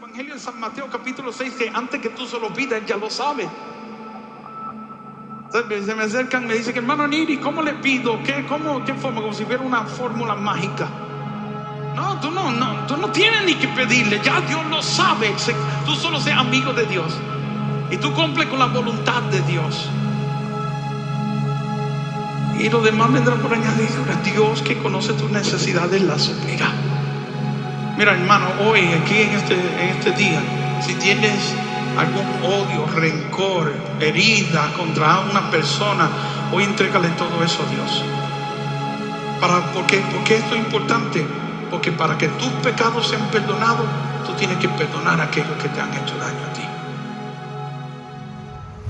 Evangelio de San Mateo capítulo 6, que antes que tú se lo pidas, Él ya lo sabe. Entonces, se me acercan, me dicen, hermano Niri, ¿cómo le pido? ¿Qué forma? Como si fuera una fórmula mágica. No, tú no tienes ni que pedirle, ya Dios lo sabe. Tú solo seas amigo de Dios y tú cumples con la voluntad de Dios, y lo demás vendrá por añadidura. Dios, que conoce tus necesidades, las suplirá. Mira, hermano, hoy aquí en este día, si tienes algún odio, rencor, herida contra una persona, hoy entrégale todo eso a Dios. ¿Por qué esto es importante? Porque para que tus pecados sean perdonados, tú tienes que perdonar a aquellos que te han hecho daño a ti.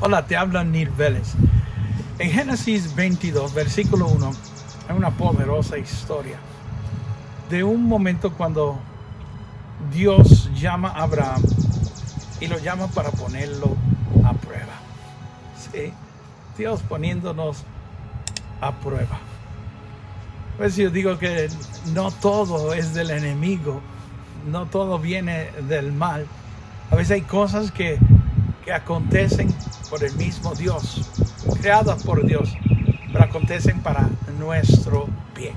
Hola, te habla Nir Vélez. En Génesis 22, versículo 1, hay una poderosa historia de un momento cuando Dios llama a Abraham y lo llama para ponerlo a prueba. Sí, Dios poniéndonos a prueba. Pues yo digo que no todo es del enemigo, no todo viene del mal. A veces hay cosas que acontecen por el mismo Dios, creadas por Dios, pero acontecen para nuestro bien.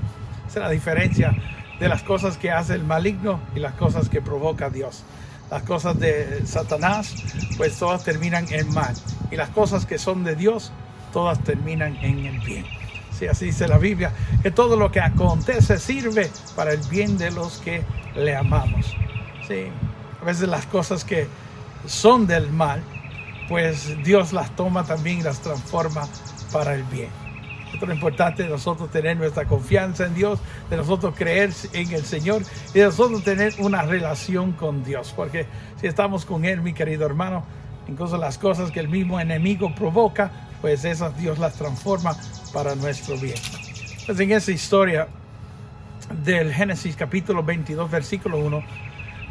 Esa es la diferencia de las cosas que hace el maligno y las cosas que provoca Dios. Las cosas de Satanás, pues todas terminan en mal, y las cosas que son de Dios, todas terminan en el bien. Sí, así dice la Biblia, que todo lo que acontece sirve para el bien de los que le amamos. Sí, a veces las cosas que son del mal, pues Dios las toma también y las transforma para el bien. Esto es lo importante de nosotros, tener nuestra confianza en Dios, de nosotros creer en el Señor y de nosotros tener una relación con Dios. Porque si estamos con Él, mi querido hermano, incluso las cosas que el mismo enemigo provoca, pues esas Dios las transforma para nuestro bien. Pues en esa historia del Génesis capítulo 22, versículo 1,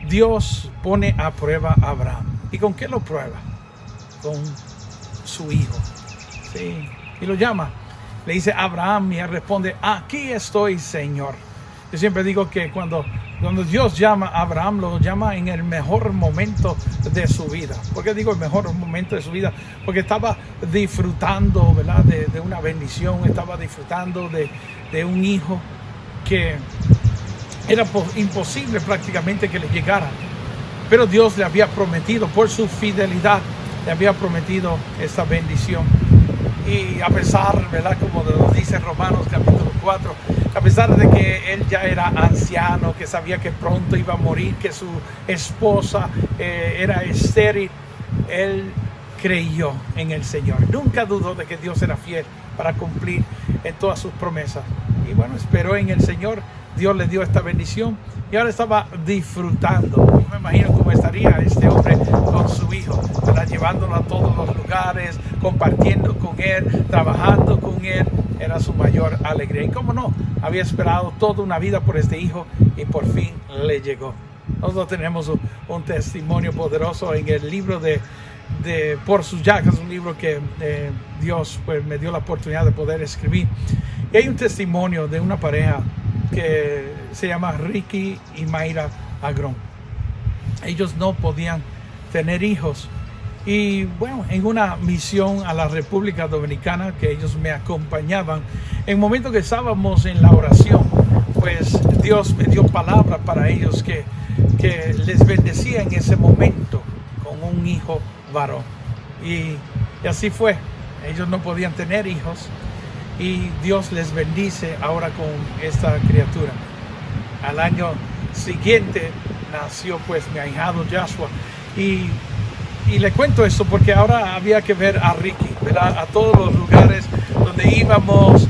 Dios pone a prueba a Abraham. ¿Y con qué lo prueba? Con su hijo. Sí. Y lo llama. Le dice Abraham, y él responde, aquí estoy, Señor. Yo siempre digo que cuando Dios llama a Abraham, lo llama en el mejor momento de su vida. ¿Por qué digo el mejor momento de su vida? Porque estaba disfrutando, ¿verdad?, de una bendición, estaba disfrutando de un hijo que era imposible prácticamente que le llegara. Pero Dios le había prometido, por su fidelidad, le había prometido esta bendición. Y a pesar, ¿verdad?, como nos dice Romanos capítulo 4, a pesar de que él ya era anciano, que sabía que pronto iba a morir, que su esposa era estéril, él creyó en el Señor. Nunca dudó de que Dios era fiel para cumplir en todas sus promesas. Y bueno, esperó en el Señor. Dios le dio esta bendición y ahora estaba disfrutando. Yo me imagino cómo estaría este hombre con su hijo, ¿verdad?, llevándolo a todos los lugares, compartiendo con él, trabajando con él. Era su mayor alegría. Y cómo no, había esperado toda una vida por este hijo y por fin le llegó. Nosotros tenemos un testimonio poderoso en el libro de Por sus llagas, un libro que Dios pues me dio la oportunidad de poder escribir. Y hay un testimonio de una pareja que se llama Ricky y Mayra Agrón. Ellos no podían tener hijos. Y bueno, en una misión a la República Dominicana, que ellos me acompañaban, en el momento que estábamos en la oración, pues Dios me dio palabra para ellos que les bendecía en ese momento con un hijo varón. Y así fue. Ellos no podían tener hijos y Dios les bendice ahora con esta criatura. Al año siguiente nació pues mi ahijado Joshua. Y le cuento esto porque ahora había que ver a Ricky, ¿verdad?, a todos los lugares donde íbamos.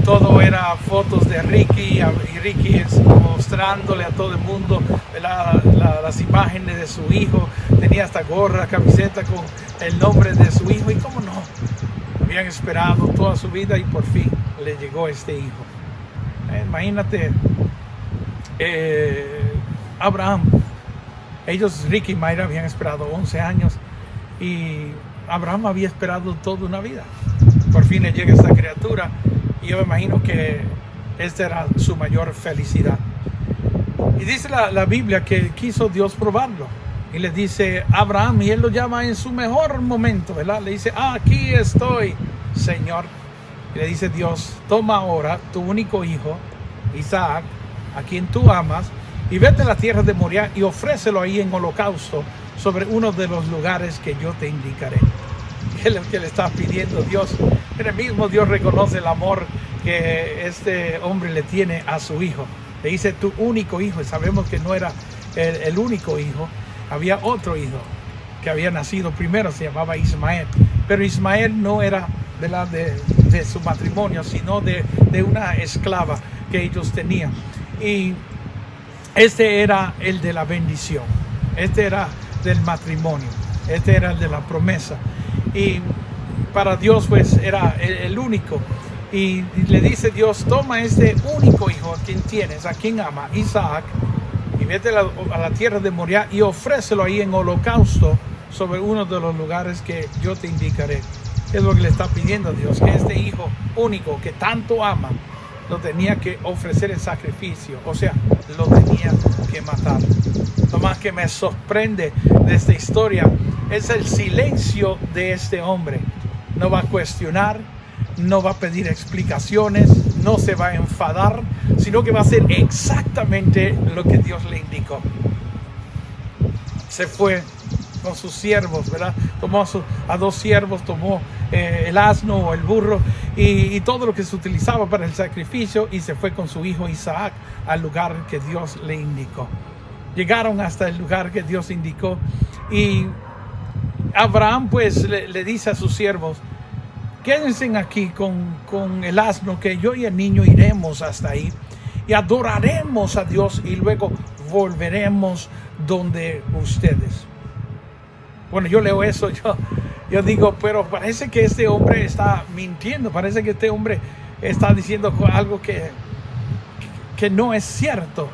Todo era fotos de Ricky, y Ricky mostrándole a todo el mundo, ¿verdad?, las imágenes de su hijo. Tenía hasta gorra, camiseta con el nombre de su hijo. Y cómo no, habían esperado toda su vida y por fin le llegó este hijo. Imagínate, Abraham. Ellos, Ricky y Mayra, habían esperado 11 años y Abraham había esperado toda una vida. Por fin le llega esta criatura y yo me imagino que esta era su mayor felicidad. Y dice la Biblia que quiso Dios probarlo. y le dice a Abraham, y él lo llama en su mejor momento, ¿verdad? Le dice, aquí estoy, Señor. Y le dice Dios, toma ahora tu único hijo, Isaac, a quien tú amas, y vete a la tierra de Moriah y ofrécelo ahí en holocausto sobre uno de los lugares que yo te indicaré. ¿Qué es lo que le está pidiendo Dios? El mismo Dios reconoce el amor que este hombre le tiene a su hijo. Le dice tu único hijo, y sabemos que no era el único hijo. Había otro hijo que había nacido primero, se llamaba Ismael, pero Ismael no era de su matrimonio, sino de una esclava que ellos tenían. Y este era el de la bendición, este era del matrimonio, este era el de la promesa. Y para Dios pues era el único. Y le dice Dios, toma este único hijo a quien tienes, a quien ama, Isaac, y vete a la tierra de Moriah y ofrécelo ahí en holocausto sobre uno de los lugares que yo te indicaré. Es lo que le está pidiendo a Dios, que este hijo único que tanto ama, lo tenía que ofrecer en sacrificio, o sea, lo tenía que matar. Lo más que me sorprende de esta historia es el silencio de este hombre. No va a cuestionar, no va a pedir explicaciones, no se va a enfadar, sino que va a hacer exactamente lo que Dios le indicó. Se fue con sus siervos, ¿verdad? Tomó a dos siervos, tomó el asno o el burro y todo lo que se utilizaba para el sacrificio, y se fue con su hijo Isaac al lugar que Dios le indicó. Llegaron hasta el lugar que Dios indicó, y Abraham pues le dice a sus siervos, quédense aquí con el asno, que yo y el niño iremos hasta ahí y adoraremos a Dios y luego volveremos donde ustedes. Bueno, yo leo eso, yo digo, pero parece que este hombre está mintiendo, parece que este hombre está diciendo algo que no es cierto.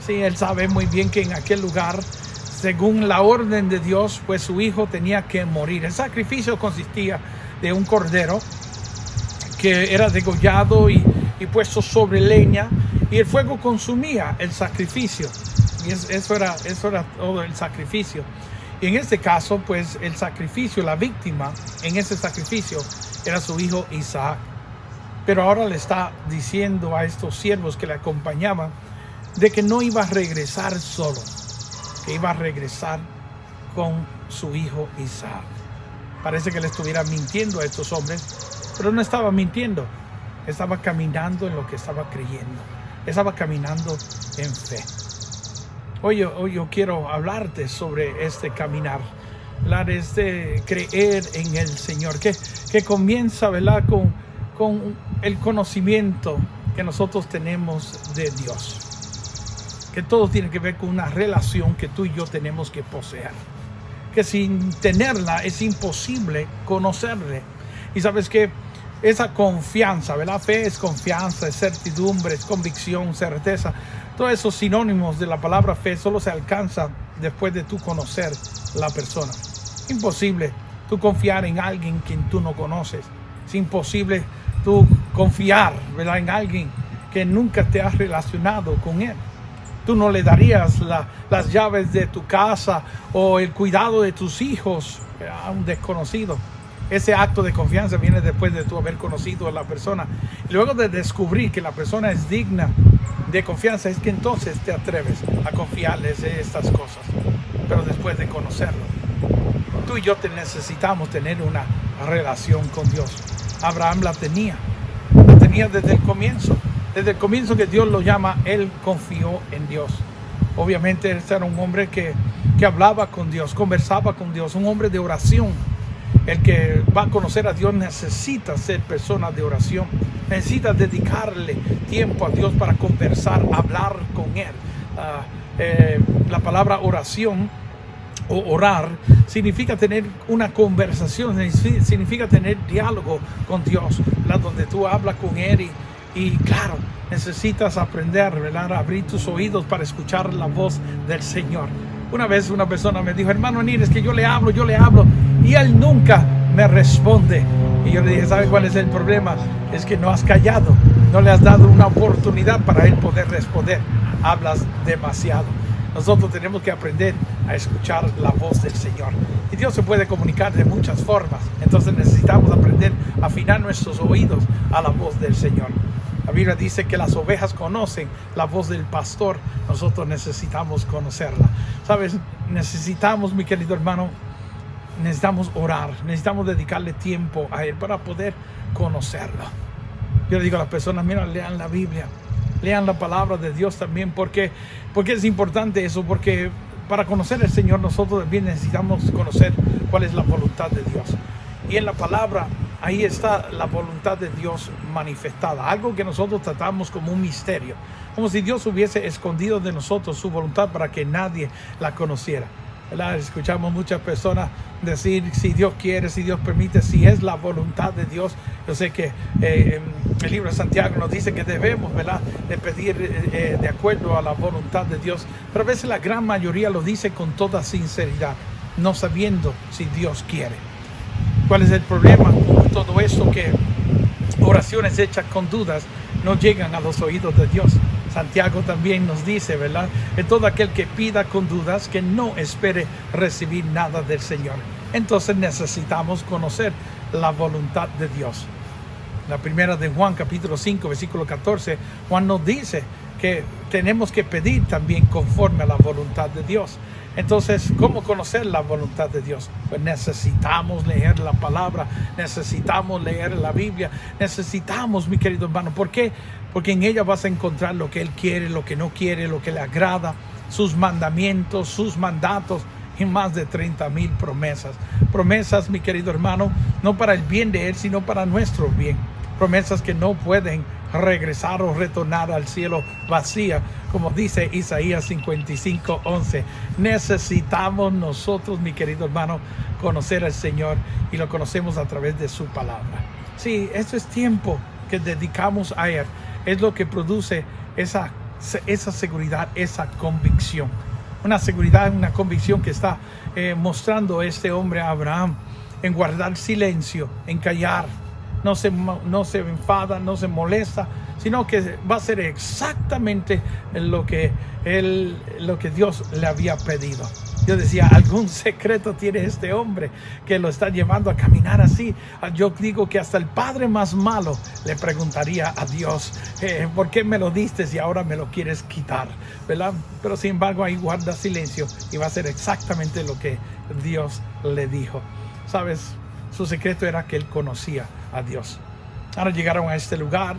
Sí, él sabe muy bien que en aquel lugar, según la orden de Dios, pues su hijo tenía que morir. El sacrificio consistía de un cordero que era degollado y puesto sobre leña, y el fuego consumía el sacrificio, y eso era todo el sacrificio. Y en este caso, pues el sacrificio, la víctima en ese sacrificio era su hijo Isaac. Pero ahora le está diciendo a estos siervos que le acompañaban de que no iba a regresar solo, que iba a regresar con su hijo Isaac. Parece que le estuviera mintiendo a estos hombres, pero no estaba mintiendo. Estaba caminando en lo que estaba creyendo. Estaba caminando en fe. Hoy yo quiero hablarte sobre este caminar, hablar de creer en el Señor, que comienza, ¿verdad?, con el conocimiento que nosotros tenemos de Dios. Que todo tiene que ver con una relación que tú y yo tenemos que poseer. Que sin tenerla es imposible conocerle. Y sabes que esa confianza, ¿verdad? Fe es confianza, es certidumbre, es convicción, certeza. Todos esos sinónimos de la palabra fe solo se alcanzan después de tú conocer la persona. Imposible tú confiar en alguien quien tú no conoces. Es imposible tú confiar, ¿verdad?, en alguien que nunca te has relacionado con él. Tú no le darías las llaves de tu casa o el cuidado de tus hijos a un desconocido. Ese acto de confianza viene después de tú haber conocido a la persona. Y luego de descubrir que la persona es digna de confianza, es que entonces te atreves a confiarles de estas cosas. Pero después de conocerlo, tú y yo necesitamos tener una relación con Dios. Abraham la tenía desde el comienzo. Desde el comienzo que Dios lo llama, él confió en Dios. Obviamente él era un hombre que hablaba con Dios, conversaba con Dios, un hombre de oración. El que va a conocer a Dios necesita ser persona de oración, necesita dedicarle tiempo a Dios para conversar, hablar con Él. La palabra oración o orar significa tener una conversación, significa tener diálogo con Dios, donde tú hablas con Él y claro, necesitas aprender, ¿verdad?, a abrir tus oídos para escuchar la voz del Señor. Una vez una persona me dijo, hermano Nir, es que yo le hablo y él nunca me responde. Y yo le dije, ¿sabe cuál es el problema? Es que no has callado, no le has dado una oportunidad para él poder responder. Hablas demasiado. nosotros tenemos que aprender a escuchar la voz del Señor. Y Dios se puede comunicar de muchas formas. Entonces necesitamos aprender a afinar nuestros oídos a la voz del Señor. La Biblia dice que las ovejas conocen la voz del pastor. Nosotros necesitamos conocerla. ¿Sabes? Necesitamos, mi querido hermano, necesitamos orar. Necesitamos dedicarle tiempo a Él para poder conocerlo. Yo le digo a las personas, mira, lean la Biblia. Lean la palabra de Dios también. Porque es importante eso. Porque para conocer al Señor nosotros también necesitamos conocer cuál es la voluntad de Dios. Y en la palabra, ahí está la voluntad de Dios manifestada. Algo que nosotros tratamos como un misterio. Como si Dios hubiese escondido de nosotros su voluntad para que nadie la conociera. ¿Verdad? Escuchamos muchas personas decir, si Dios quiere, si Dios permite, si es la voluntad de Dios. Yo sé que el libro de Santiago nos dice que debemos, ¿verdad?, de pedir de acuerdo a la voluntad de Dios. Pero a veces la gran mayoría lo dice con toda sinceridad, no sabiendo si Dios quiere. ¿Cuál es el problema con todo esto? Que oraciones hechas con dudas no llegan a los oídos de Dios. Santiago también nos dice, ¿verdad?, que todo aquel que pida con dudas, que no espere recibir nada del Señor. Entonces necesitamos conocer la voluntad de Dios. La primera de Juan, capítulo 5, versículo 14, Juan nos dice que tenemos que pedir también conforme a la voluntad de Dios. Entonces, ¿cómo conocer la voluntad de Dios? Pues necesitamos leer la palabra, necesitamos leer la Biblia, necesitamos, mi querido hermano. ¿Por qué? Porque en ella vas a encontrar lo que Él quiere, lo que no quiere, lo que le agrada, sus mandamientos, sus mandatos y más de 30,000 promesas. Promesas, mi querido hermano, no para el bien de Él, sino para nuestro bien. Promesas que no pueden regresar o retornar al cielo vacía, como dice Isaías 55:11. Necesitamos nosotros, mi querido hermano, conocer al Señor, y lo conocemos a través de su palabra. Sí, esto es tiempo que dedicamos a Él. Es lo que produce esa seguridad, esa convicción. Una seguridad, una convicción que está mostrando este hombre Abraham, en guardar silencio, en callar. No se enfada, no se molesta, sino que va a hacer exactamente lo que Dios le había pedido. Yo decía, algún secreto tiene este hombre que lo está llevando a caminar así. Yo digo que hasta el padre más malo le preguntaría a Dios, ¿por qué me lo diste y ahora me lo quieres quitar? ¿Verdad? Pero sin embargo ahí guarda silencio y va a hacer exactamente lo que Dios le dijo. ¿Sabes? Su secreto era que él conocía a Dios. Ahora llegaron a este lugar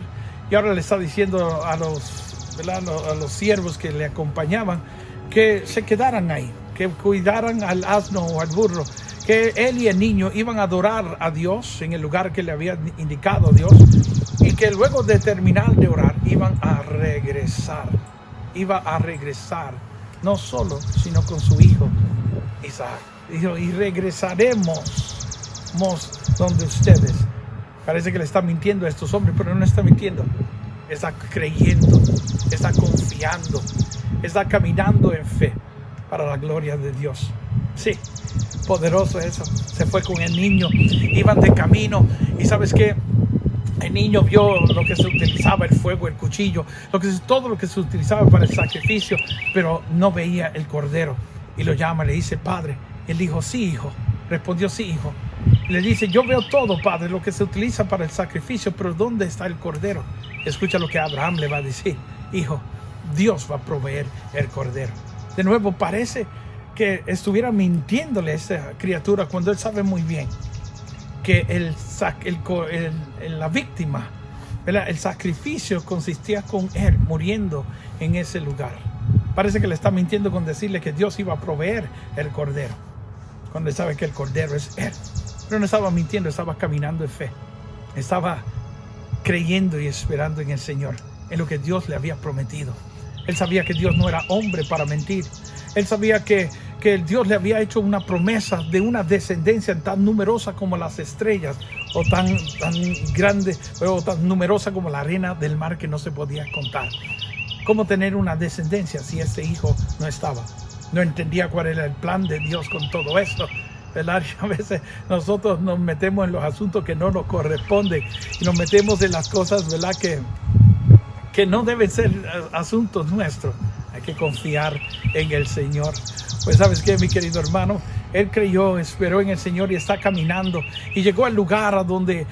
y ahora le está diciendo a los siervos que le acompañaban que se quedaran ahí, que cuidaran al asno o al burro, que él y el niño iban a adorar a Dios en el lugar que le había indicado Dios, y que luego de terminar de orar iban a regresar. Iba a regresar, no solo, sino con su hijo Isaac. Dijo, y regresaremos donde ustedes. Parece que le está mintiendo a estos hombres, pero no está mintiendo. Está creyendo, está confiando, está caminando en fe para la gloria de Dios. Sí, poderoso eso. Se fue con el niño, iban de camino, y ¿sabes qué? El niño vio lo que se utilizaba, el fuego, el cuchillo, todo lo que se utilizaba para el sacrificio, pero no veía el cordero. Y lo llama, le dice, Padre. Él dijo, sí, hijo. Respondió, sí, hijo. Le dice, yo veo todo, Padre, lo que se utiliza para el sacrificio, pero ¿dónde está el cordero? Escucha lo que Abraham le va a decir. Hijo, Dios va a proveer el cordero. De nuevo, parece que estuviera mintiéndole a esta criatura cuando él sabe muy bien que la víctima, ¿verdad?, el sacrificio consistía con él muriendo en ese lugar. Parece que le está mintiendo con decirle que Dios iba a proveer el cordero, cuando él sabe que el cordero es él. Pero no estaba mintiendo, estaba caminando en fe. Estaba creyendo y esperando en el Señor, en lo que Dios le había prometido. Él sabía que Dios no era hombre para mentir. Él sabía que Dios le había hecho una promesa de una descendencia tan numerosa como las estrellas, o tan grande, o tan numerosa como la arena del mar que no se podía contar. ¿Cómo tener una descendencia si ese hijo no estaba? No entendía cuál era el plan de Dios con todo esto, ¿verdad? A veces nosotros nos metemos en los asuntos que no nos corresponden y nos metemos en las cosas, ¿verdad?, que no deben ser asuntos nuestros. que confiar en el Señor. Pues sabes qué, mi querido hermano, él creyó, esperó en el Señor y está caminando y llegó al lugar a donde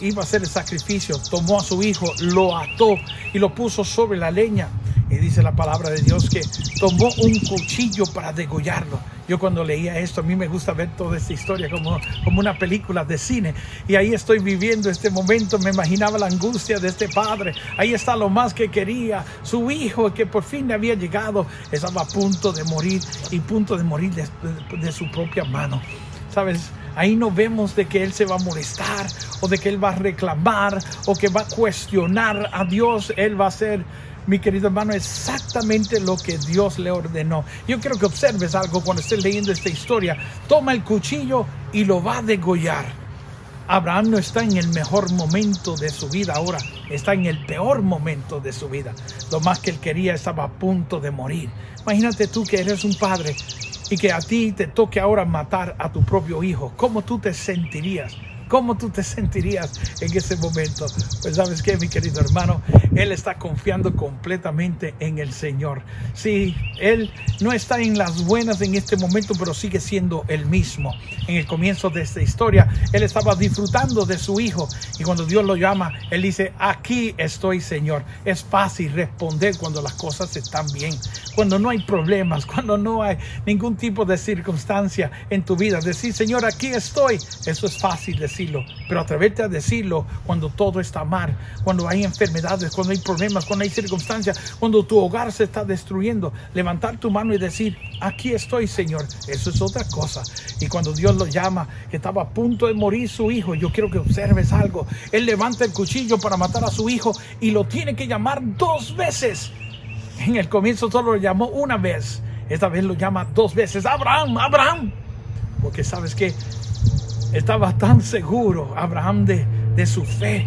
iba a hacer el sacrificio. Tomó a su hijo, lo ató y lo puso sobre la leña. Y dice la palabra de Dios que tomó un cuchillo para degollarlo. Yo cuando leía esto, a mí me gusta ver toda esta historia como una película de cine. Y ahí estoy viviendo este momento. Me imaginaba la angustia de este padre. Ahí está lo más que quería. Su hijo que por fin le había llegado. Estaba a punto de morir y punto de morir de su propia mano. ¿Sabes? Ahí no vemos de que él se va a molestar o de que él va a reclamar o que va a cuestionar a Dios. Él va a hacer, mi querido hermano, exactamente lo que Dios le ordenó. Yo quiero que observes algo cuando estés leyendo esta historia. Toma el cuchillo y lo va a degollar. Abraham no está en el mejor momento de su vida ahora, está en el peor momento de su vida. Lo más que él quería, estaba a punto de morir. Imagínate tú que eres un padre y que a ti te toque ahora matar a tu propio hijo. ¿Cómo tú te sentirías? ¿Cómo tú te sentirías en ese momento? Pues sabes qué, mi querido hermano, él está confiando completamente en el Señor. Sí, él no está en las buenas en este momento, pero sigue siendo el mismo. En el comienzo de esta historia, él estaba disfrutando de su hijo y cuando Dios lo llama, él dice, aquí estoy, Señor. Es fácil responder cuando las cosas están bien, cuando no hay problemas, cuando no hay ningún tipo de circunstancia en tu vida. Decir, Señor, aquí estoy, eso es fácil decirlo, pero atreverte a decirlo cuando todo está mal, cuando hay enfermedades, cuando hay problemas, cuando hay circunstancias, cuando tu hogar se está destruyendo. Levantar tu mano y decir, aquí estoy, Señor, eso es otra cosa. Y cuando Dios lo llama, que estaba a punto de morir su hijo, yo quiero que observes algo. Él levanta el cuchillo para matar a su hijo y lo tiene que llamar 2 veces. En el comienzo solo lo llamó una vez. Esta vez lo llama 2 veces. Abraham, Abraham. Porque sabes que estaba tan seguro Abraham de su fe.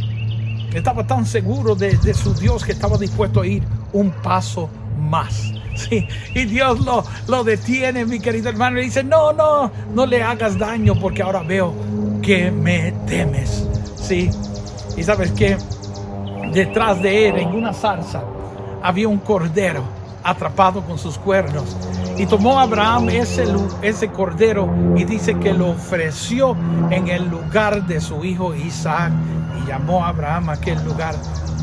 Estaba tan seguro de su Dios que estaba dispuesto a ir un paso más. Sí, y Dios lo detiene, mi querido hermano, y dice, no le hagas daño porque ahora veo que me temes. Sí, y sabes que detrás de él, en una zarza, había un cordero atrapado con sus cuernos. Y tomó Abraham ese cordero y dice que lo ofreció en el lugar de su hijo Isaac. Y llamó a Abraham a aquel lugar,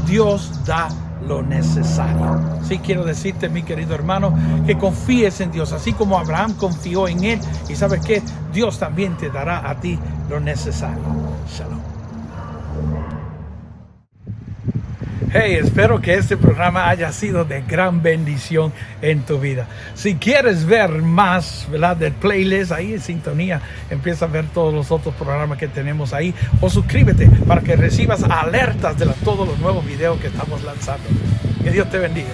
Dios da lo necesario. Sí, quiero decirte, mi querido hermano, que confíes en Dios, así como Abraham confió en él. Y sabes que Dios también te dará a ti lo necesario. Shalom. Hey, espero que este programa haya sido de gran bendición en tu vida. Si quieres ver más, ¿verdad?, del playlist, ahí en sintonía, empieza a ver todos los otros programas que tenemos ahí. O suscríbete para que recibas alertas de todos los nuevos videos que estamos lanzando. Que Dios te bendiga.